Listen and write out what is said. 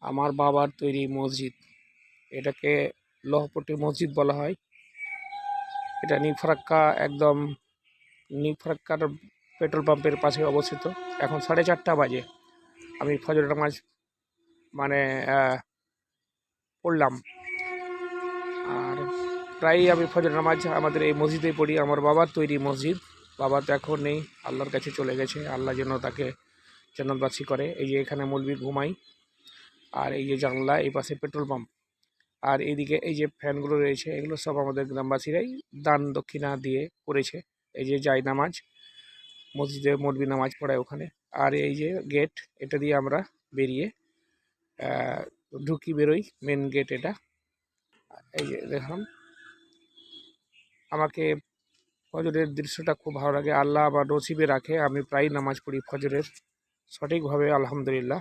আমার বাবার তৈরি মসজিদ। এটাকে লহপট্টি মসজিদ বলা হয়। এটা নিউ ফারাক্কা, একদম নিউ ফারাক্কার পেট্রোল পাম্পের পাশে অবস্থিত। এখন 4:30 বাজে। আমি ফজর নামাজ মানে পড়লাম। আর প্রায়ই আমি ফজর নামাজ আমাদের এই মসজিদে পড়ি। আমার বাবার তৈরি মসজিদ। বাবা তো এখন নেই, আল্লাহর কাছে চলে গেছে। আল্লাহ যেন তাকে জান্নাতবাসী করে। এই যে এখানে মৌলবি ঘুমাই, আর এই যে জানলা, এই পাশে পেট্রোল পাম্প, আর এইদিকে এই যে ফ্যানগুলো রয়েছে, এগুলো সব আমাদের গ্রামবাসীরাই দান দক্ষিণা দিয়ে করেছে। এই যে জায় নামাজ, মসজিদে মৌলবি নামাজ পড়ায় ওখানে। আর এই যে গেট, এটা দিয়ে আমরা বেরিয়ে ঢুকি বেরোই, মেন গেট এটা। এই যে দেখুন, আমাকে ফজরের দৃশ্যটা খুব ভালো লাগে। আল্লাহ আবার নসিবে রাখে আমি প্রায় নামাজ পড়ি ফজরের সঠিকভাবে, আলহামদুলিল্লাহ।